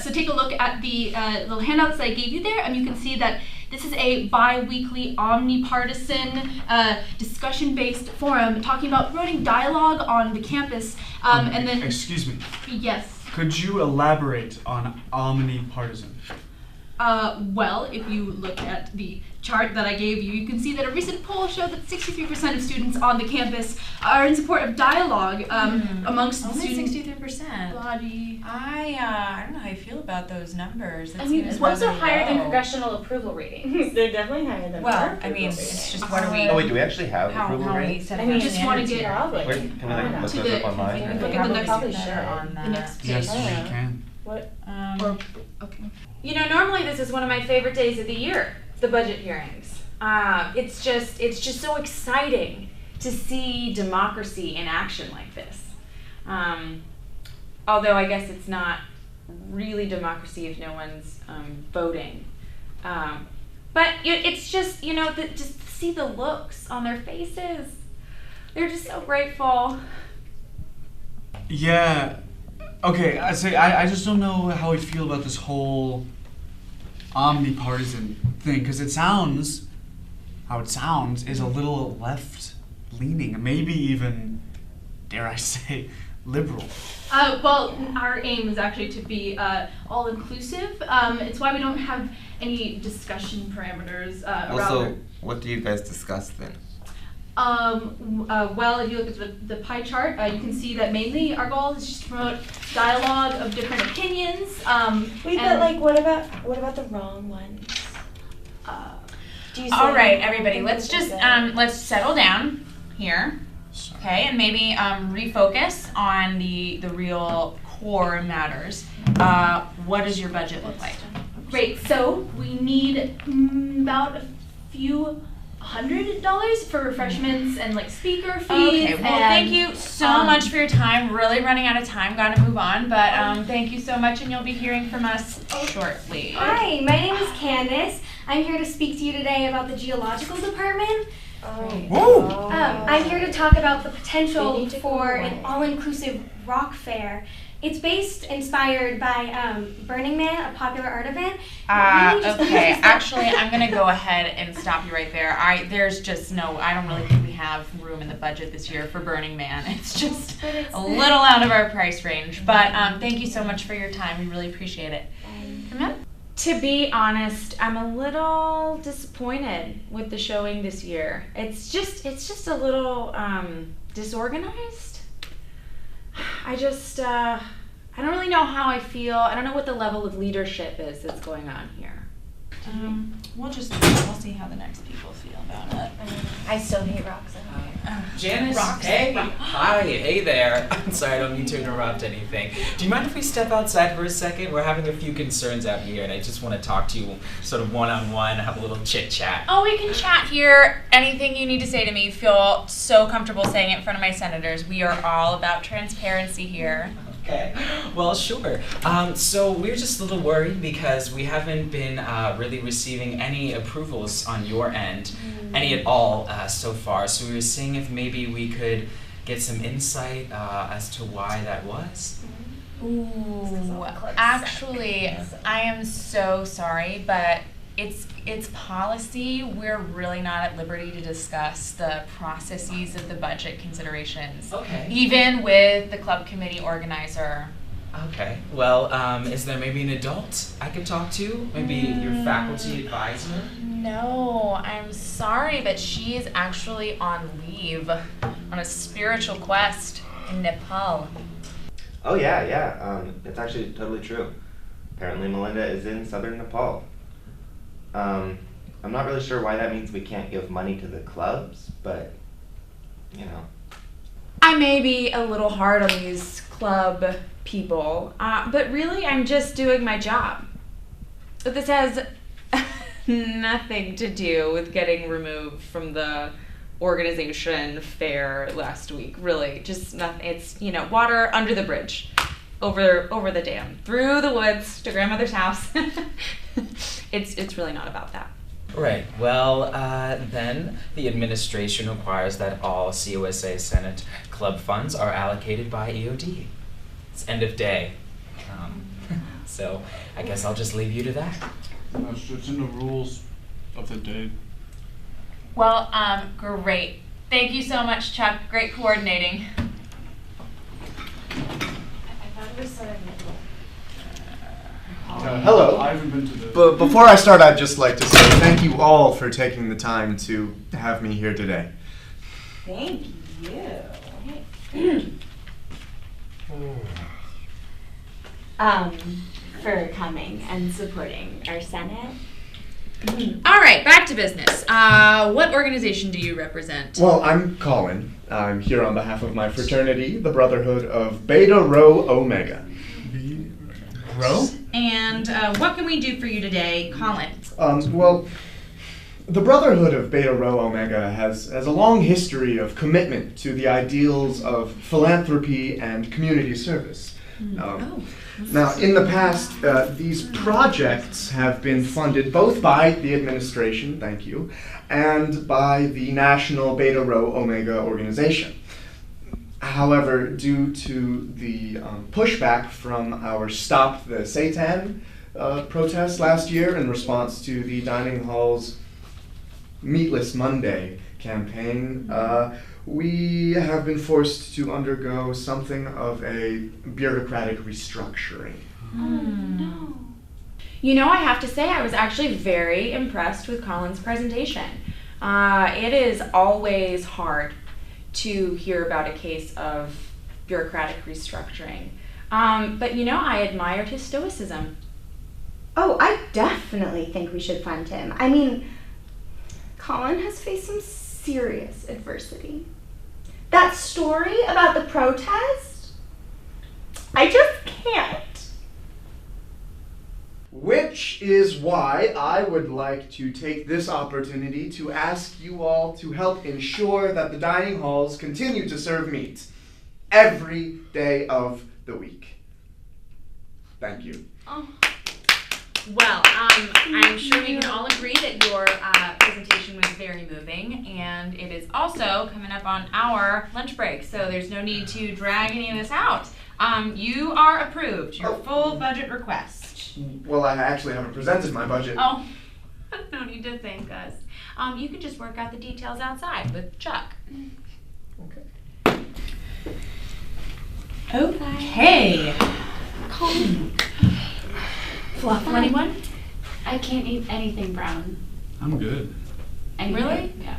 So take a look at the little handouts that I gave you there, and you can see that this is a bi-weekly omnipartisan discussion-based forum talking about promoting dialogue on the campus. And then... Excuse me. Yes? Could you elaborate on omnipartisan? Well, if you look at the chart that I gave you, you can see that a recent poll showed that 63% of students on the campus are in support of dialogue amongst the students. Only 63%. Body. I don't know how you feel about those numbers. I mean, those are higher than congressional approval ratings. They're definitely higher than well, I mean, it's just what are we... Oh wait, do we actually have approval ratings? I mean, just want to get Where, can we look those up online? Look at the next probably page. sure on that. The next page. Yes, we can. What? Okay. You know, normally this is one of my favorite days of the year, the budget hearings. It's just so exciting to see democracy in action like this. Although I guess it's not really democracy if no one's voting. But it's just, you know, just to see the looks on their faces. They're just so grateful. Yeah. Okay, I just don't know how I feel about this whole omnipartisan thing, because how it sounds is a little left-leaning, maybe even, dare I say, liberal. Well, our aim is actually to be all-inclusive. It's why we don't have any discussion parameters around... Also, what do you guys discuss then? Well, if you look at the pie chart, you can see that mainly our goal is just to promote dialogue of different opinions. Wait, but like, what about the wrong ones? Do you All right, everybody, let's just let's settle down here, okay, and maybe refocus on the real core matters. What does your budget look like? Great. So we need about a few $100 for refreshments and like speaker fees. Okay, well, thank you so much for your time. Really running out of time, gotta move on, but thank you so much, and you'll be hearing from us shortly. Hi, my name is Candace. I'm here to speak to you today about the geological department. Whoa! I'm here to talk about the potential for an all-inclusive rock fair. It's inspired by Burning Man, a popular art event. Okay, actually, I'm gonna go ahead and stop you right there. I don't really think we have room in the budget this year for Burning Man. It's just a little out of our price range. But thank you so much for your time. We really appreciate it. To be honest, I'm a little disappointed with the showing this year. It's just a little disorganized. I don't really know how I feel. I don't know what the level of leadership is that's going on here. We'll see how the next people feel about it. I still hate rocks. Janice, Rocks. hey, hi, hey there. I'm sorry, I don't mean to interrupt anything. Do you mind if we step outside for a second? We're having a few concerns out here, and I just want to talk to you sort of one-on-one, have a little chit-chat. Oh, we can chat here. Anything you need to say to me, feel so comfortable saying it in front of my senators. We are all about transparency here. Okay, well, sure. So we're just a little worried because we haven't been really receiving any approvals on your end, any at all so far. So we were seeing if maybe we could get some insight as to why that was. Ooh, actually, I am so sorry, but it's policy. We're really not at liberty to discuss the processes of the budget considerations. Okay. Even with the club committee organizer. Okay. Well, is there maybe an adult I could talk to? Maybe your faculty advisor? No, I'm sorry, but she is actually on leave on a spiritual quest in Nepal. Oh yeah. It's actually totally true. Apparently Melinda is in southern Nepal. I'm not really sure why that means we can't give money to the clubs, but, you know. I may be a little hard on these club people, but really I'm just doing my job. This has nothing to do with getting removed from the organization fair last week. Really, just nothing. It's, water under the bridge, over the dam, through the woods to grandmother's house. It's really not about that. Right. Well, then the administration requires that all COSA Senate club funds are allocated by EOD. It's end of day. So I guess I'll just leave you to that. It's in the rules of the day. Well, great. Thank you so much, Chuck. Great coordinating. Hello. I haven't been to the. But before I start, I'd just like to say thank you all for taking the time to have me here today. Thank you. For coming and supporting our Senate. All right, back to business. What organization do you represent? Well, I'm Colin. I'm here on behalf of my fraternity, the Brotherhood of Beta Rho Omega. Row? And what can we do for you today, Colin? Well, the Brotherhood of Beta Rho Omega has a long history of commitment to the ideals of philanthropy and community service. Now, in the past, these projects have been funded both by the administration, thank you, and by the National Beta Rho Omega organization. However, due to the pushback from our Stop the Satan protest last year in response to the dining hall's Meatless Monday campaign, we have been forced to undergo something of a bureaucratic restructuring. No. You know, I have to say I was actually very impressed with Colin's presentation. It is always hard to hear about a case of bureaucratic restructuring. But you know, I admired his stoicism. Oh, I definitely think we should fund him. I mean, Colin has faced some serious adversity. That story about the protest, I just can't. Which is why I would like to take this opportunity to ask you all to help ensure that the dining halls continue to serve meat every day of the week. Thank you. Oh. Well, I'm sure we can all agree that your presentation was very moving, and it is also coming up on our lunch break, so there's no need to drag any of this out. You are approved, your full budget request. Well, I actually haven't presented my budget. Oh, no need to thank us. You can just work out the details outside with Chuck. Okay. Okay. Colin. Fluff, anyone? I can't eat anything brown. I'm good. Anything. Really? Yeah.